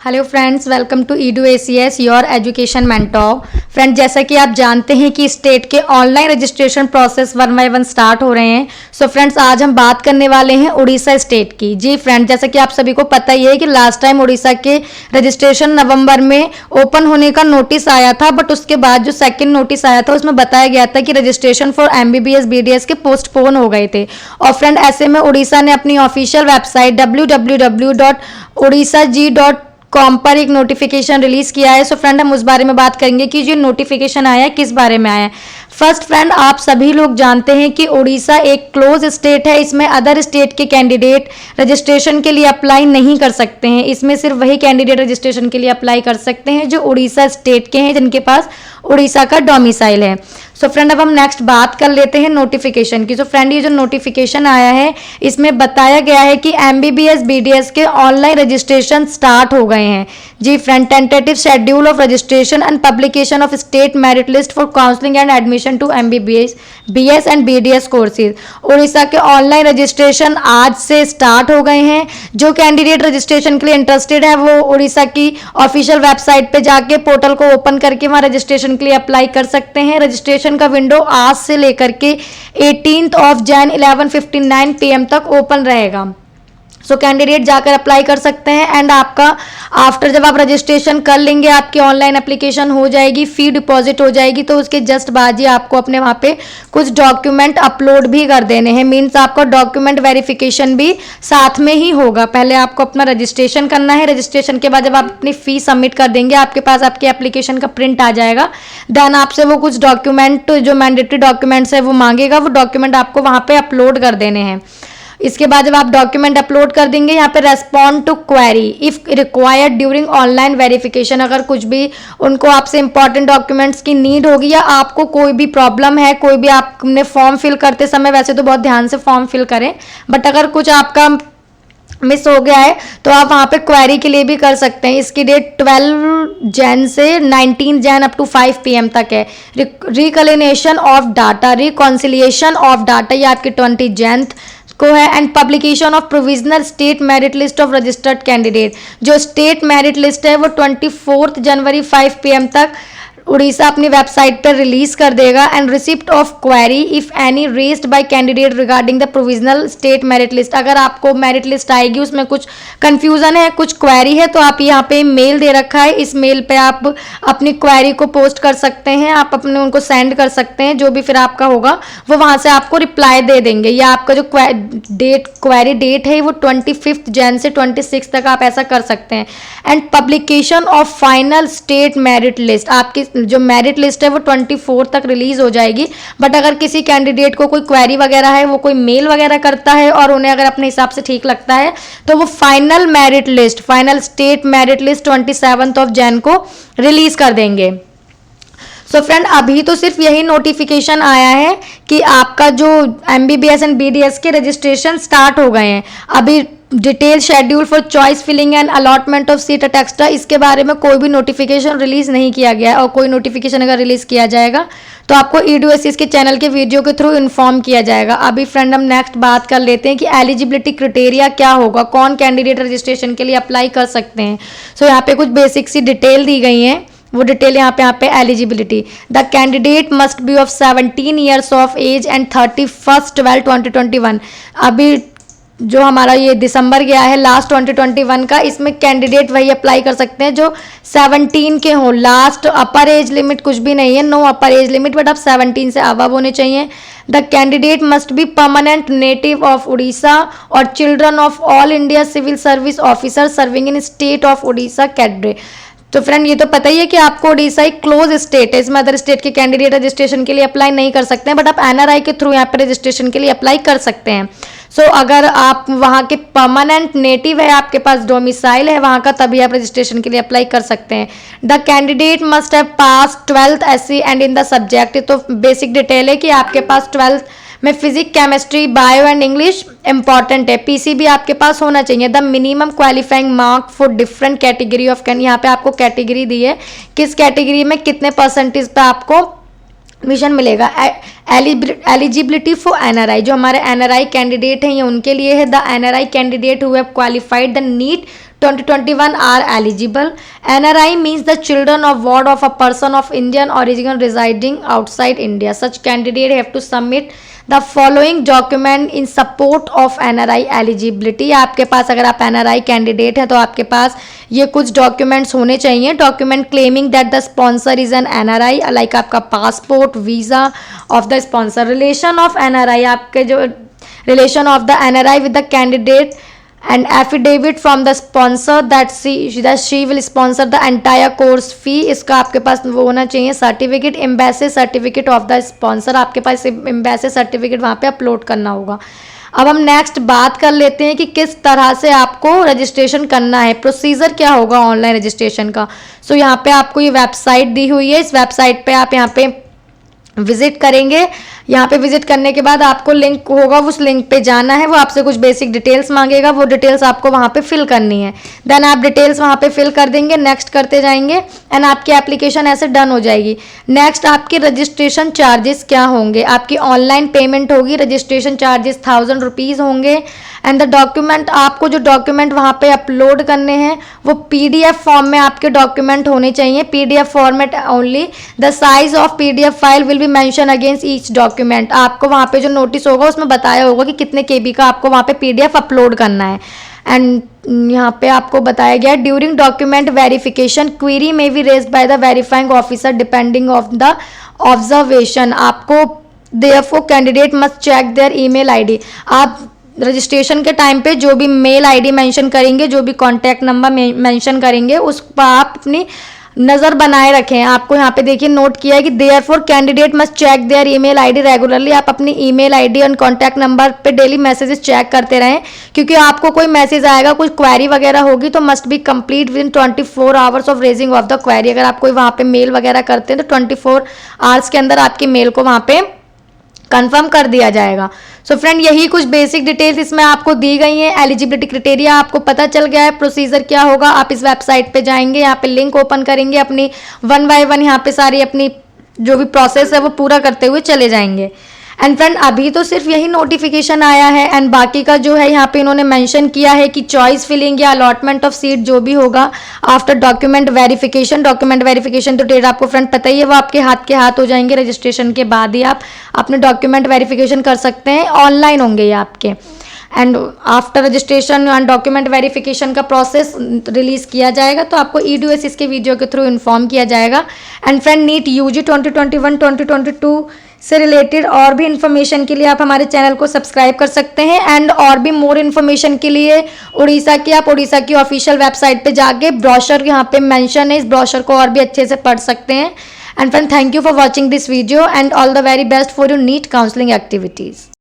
Hello friends, welcome to EduACS your education mentor. Friend, जैसा कि आप जानते हैं कि स्टेट के online registration process 1 by 1 start हो रहे हैं। सो फ्रेंड्स, आज हम बात करने वाले हैं उड़ीसा स्टेट की। जी फ्रेंड, जैसा कि आप सभी को पता ही है कि लास्ट टाइम उड़ीसा के रजिस्ट्रेशन नवंबर में ओपन होने का नोटिस आया था, बट उसके बाद जो सेकेंड नोटिस आया था उसमें बताया गया था कि रजिस्ट्रेशन फॉर MBBS BDS के पोस्टपोन हो गए थे। और फ्रेंड, ऐसे में उड़ीसा ने अपनी ऑफिशियल वेबसाइट www.odisag.com पर एक नोटिफिकेशन रिलीज किया है। सो फ्रेंड, हम उस बारे में बात करेंगे कि जो नोटिफिकेशन आया है किस बारे में आया है। फर्स्ट फ्रेंड, आप सभी लोग जानते हैं कि उड़ीसा एक क्लोज स्टेट है। इसमें अदर स्टेट के कैंडिडेट रजिस्ट्रेशन के लिए अप्लाई नहीं कर सकते हैं। इसमें सिर्फ वही कैंडिडेट रजिस्ट्रेशन के लिए अप्लाई कर सकते हैं जो उड़ीसा स्टेट के हैं, जिनके पास उड़ीसा का डोमिसाइल है। सो फ्रेंड, अब हम नेक्स्ट बात कर लेते हैं नोटिफिकेशन की। सो फ्रेंड, ये जो नोटिफिकेशन आया है इसमें बताया गया है कि MBBS BDS के ऑनलाइन रजिस्ट्रेशन स्टार्ट हो गए हैं। जी friend, tentative schedule of registration and publication of state merit list for counselling and admission to MBBS BS and BDS courses. Orissa के ऑनलाइन रजिस्ट्रेशन आज से स्टार्ट हो गए हैं। जो कैंडिडेट रजिस्ट्रेशन के लिए इंटरेस्टेड है वो उड़ीसा की ऑफिशियल वेबसाइट पे जाके पोर्टल को ओपन करके वहाँ रजिस्ट्रेशन के लिए अप्लाई कर सकते हैं। रजिस्ट्रेशन का विंडो आज से लेकर के 18 जनवरी 11:59 PM तक ओपन रहेगा। सो कैंडिडेट जाकर अप्लाई कर सकते हैं। एंड आपका आफ्टर जब आप रजिस्ट्रेशन कर लेंगे, आपकी ऑनलाइन एप्लीकेशन हो जाएगी, फी डिपॉजिट हो जाएगी, तो उसके जस्ट बाद ही आपको अपने वहाँ पे कुछ डॉक्यूमेंट अपलोड भी कर देने हैं। मीन्स आपका डॉक्यूमेंट वेरिफिकेशन भी साथ में ही होगा। पहले आपको अपना रजिस्ट्रेशन करना है। रजिस्ट्रेशन के बाद जब आप अपनी फी सबमिट कर देंगे, आपके पास आपकी एप्लीकेशन का प्रिंट आ जाएगा। देन आपसे वो कुछ डॉक्यूमेंट जो मैंडेटरी डॉक्यूमेंट्स है वो मांगेगा। वो डॉक्यूमेंट आपको वहाँ पे अपलोड कर देने हैं। इसके बाद जब आप डॉक्यूमेंट अपलोड कर देंगे, यहाँ पे respond to query if required during online verification. अगर कुछ भी उनको आपसे इंपॉर्टेंट डॉक्यूमेंट्स की नीड होगी या आपको कोई भी प्रॉब्लम है, कोई भी आपने फॉर्म फिल करते समय, वैसे तो बहुत ध्यान से फॉर्म फिल करें, बट अगर कुछ आपका मिस हो गया है तो आप वहाँ पे क्वेरी के लिए भी कर सकते हैं। इसकी डेट 12 जन से 19 जन अप टू 5 PM तक है। Reclination of data, reconciliation of data, ये आपकी 20 जन को है। And publication of provisional state merit list of registered candidate, जो स्टेट मेरिट लिस्ट है वो 24 जनवरी 5 PM तक उड़ीसा अपनी वेबसाइट पर रिलीज कर देगा। And receipt of query if any raised bye candidate regarding the provisional state merit list. अगर आपको मेरिट लिस्ट आएगी, उसमें कुछ कंफ्यूजन है, कुछ क्वेरी है, तो आप यहाँ पे मेल दे रखा है, इस मेल पे आप अपनी क्वेरी को पोस्ट कर सकते हैं। आप अपने उनको सेंड कर सकते हैं। जो भी फिर आपका होगा वो वहाँ से आपको रिप्लाई दे देंगे। या आपका जो क्वेरी डेट है वो 25 जन से 26 तक आप ऐसा कर सकते हैं। And publication of final state merit list, आपकी जो मेरिट लिस्ट है वो 24 तक रिलीज हो जाएगी। बट अगर किसी कैंडिडेट को कोई क्वेरी वगैरह है, वो कोई मेल वगैरह करता है और उन्हें अगर अपने हिसाब से ठीक लगता है, तो वो final merit list, final state merit list 27 जनवरी को रिलीज कर देंगे। सो फ्रेंड, अभी तो सिर्फ यही नोटिफिकेशन आया है कि आपका जो MBBS एंड BDS के रजिस्ट्रेशन स्टार्ट हो गए हैं। अभी detail schedule for choice filling and allotment of seat et extra, इसके बारे में कोई भी नोटिफिकेशन रिलीज नहीं किया गया है। और कोई नोटिफिकेशन अगर रिलीज किया जाएगा तो आपको EduACS के चैनल के वीडियो के थ्रू इन्फॉर्म किया जाएगा। अभी फ्रेंड, हम नेक्स्ट बात कर लेते हैं कि एलिजिबिलिटी क्राइटेरिया क्या होगा, कौन कैंडिडेट रजिस्ट्रेशन के लिए अप्लाई कर सकते हैं। सो यहाँ पे कुछ बेसिक सी डिटेल दी गई है। वो डिटेल यहाँ पे eligibility, the candidate must be of 17 years of age and 31/12/2021। अभी जो हमारा ये दिसंबर गया है लास्ट 2021 का, इसमें कैंडिडेट वही अप्लाई कर सकते हैं जो 17 के हों। लास्ट अपर एज लिमिट कुछ भी नहीं है, no upper age limit, but आप 17 से अबव होने चाहिए। The candidate must be permanent native of Orissa or children of all India civil service officer serving in state of Orissa cadre. तो फ्रेंड, ये तो पता ही है कि आपको उड़ीसा एक क्लोज स्टेट है, इसमें अदर स्टेट के कैंडिडेट रजिस्ट्रेशन के लिए अप्लाई नहीं कर सकते हैं, बट आप NRI के थ्रू यहाँ पर रजिस्ट्रेशन के लिए अप्लाई कर सकते हैं। सो अगर आप वहाँ के परमानेंट नेटिव है, आपके पास डोमिसाइल है वहाँ का, तभी आप रजिस्ट्रेशन के लिए अप्लाई कर सकते हैं। The candidate must have pass 12th SC and in the subject, तो बेसिक डिटेल है कि आपके पास 12th में physics, chemistry, bio and English important है। PCB आपके पास होना चाहिए। The minimum qualifying mark for different category of यहाँ पे आपको कैटेगरी दी है, किस कैटेगरी में कितने परसेंटेज पे आपको मिशन मिलेगा। एलिजिबिलिटी फॉर NRI, जो हमारे NRI कैंडिडेट हैं ये उनके लिए है। The NRI candidate who have qualified the NEET 2021 are eligible. NRI means the children of ward of a person of Indian origin residing outside India. Such candidate have to submit the following document in support of NRI eligibility. आपके पास अगर आप NRI candidate हैं तो आपके पास ये कुछ documents होने चाहिए. Document claiming that the sponsor is an NRI, like आपका passport, visa of the sponsor, relation of NRI, आपके जो relation of the NRI with the candidate, and affidavit from the sponsor that she will sponsor the entire course fee. इसका आपके पास वो होना चाहिए certificate. Embassy certificate of the sponsor, आपके पास embassy certificate वहाँ पे अपलोड करना होगा. अब हम नेक्स्ट बात कर लेते हैं कि किस तरह से आपको रजिस्ट्रेशन करना है, प्रोसीजर क्या होगा ऑनलाइन रजिस्ट्रेशन का. सो यहाँ पे आपको ये वेबसाइट दी हुई है. इस वेबसाइट पे आप यहाँ पे विजिट करेंगे. यहाँ पे विजिट करने के बाद आपको लिंक होगा, उस लिंक पे जाना है. वो आपसे कुछ बेसिक डिटेल्स मांगेगा, वो डिटेल्स आपको वहाँ पे फिल करनी है. देन आप डिटेल्स वहाँ पे फिल कर देंगे, नेक्स्ट करते जाएंगे एंड आपकी एप्लीकेशन ऐसे डन हो जाएगी. नेक्स्ट आपके रजिस्ट्रेशन चार्जेस क्या होंगे. आपकी ऑनलाइन पेमेंट होगी, रजिस्ट्रेशन चार्जेस 1000 रुपीज़ होंगे. एंड द डॉक्यूमेंट, आपको जो डॉक्यूमेंट वहाँ पे अपलोड करने हैं वो PDF फॉर्म में आपके डॉक्यूमेंट होने चाहिए. PDF format only. The size of PDF file will be mention against each document. आपको वहाँ पे जो नोटिस होगा उसमें बताया होगा कि कितने KB का आपको वहाँ पे PDF अपलोड करना है. एंड यहाँ पे आपको बताया गया ड्यूरिंग डॉक्यूमेंट वेरिफिकेशन क्वेरी में be raised by the verifying officer depending of the observation. आपको therefore candidate must check their email ID. आप रजिस्ट्रेशन के टाइम पे जो भी मेल ID मेंशन करेंगे, जो भी कॉन्टैक्ट नंबर मेंशन करेंगे, उस पर आप अपनी नज़र बनाए रखें. आपको यहाँ पे देखिए नोट किया है कि therefore candidate must check their email ID regularly. आप अपनी ईमेल ID और कॉन्टैक्ट नंबर पे डेली मैसेजेस चेक करते रहें, क्योंकि आपको कोई मैसेज आएगा, कोई क्वेरी वगैरह होगी तो must be complete with in 24 hours of raising of the query. अगर आप कोई वहाँ पे मेल वगैरह करते हैं तो 24 आवर्स के अंदर आपकी मेल को वहाँ पे कंफर्म कर दिया जाएगा. सो फ्रेंड, यही कुछ बेसिक डिटेल्स इसमें आपको दी गई हैं. एलिजिबिलिटी क्राइटेरिया आपको पता चल गया है. प्रोसीजर क्या होगा, आप इस वेबसाइट पे जाएंगे, यहाँ पे लिंक ओपन करेंगे, अपनी 1 बाय 1 यहाँ पे सारी अपनी जो भी प्रोसेस है वो पूरा करते हुए चले जाएंगे. एंड फ्रेंड, अभी तो सिर्फ यही नोटिफिकेशन आया है एंड बाकी का जो है यहाँ पे इन्होंने मेंशन किया है कि चॉइस फिलिंग या अलॉटमेंट ऑफ सीट जो भी होगा after document verification. Document verification तो डेट आपको फ्रेंड पता ही है, वो आपके हाथ के हाथ हो जाएंगे. रजिस्ट्रेशन के बाद ही आप अपने डॉक्यूमेंट वेरिफिकेशन कर सकते हैं, ऑनलाइन होंगे ये आपके. And after registration and document verification का प्रोसेस रिलीज़ किया जाएगा तो आपको EDUS इसके वीडियो के थ्रू इन्फॉर्म किया जाएगा. एंड फ्रेंड, नीट UG 2021-2022 से रिलेटेड और भी इन्फॉर्मेशन के लिए आप हमारे चैनल को सब्सक्राइब कर सकते हैं. एंड और भी मोर इन्फॉर्मेशन के लिए उड़ीसा की ऑफिशियल वेबसाइट पे जाके ब्रोशर यहाँ पे मेंशन है, इस ब्रोशर को और भी अच्छे से पढ़ सकते हैं. And friend, thank you for watching this video and all the very best for your NEET counselling activities.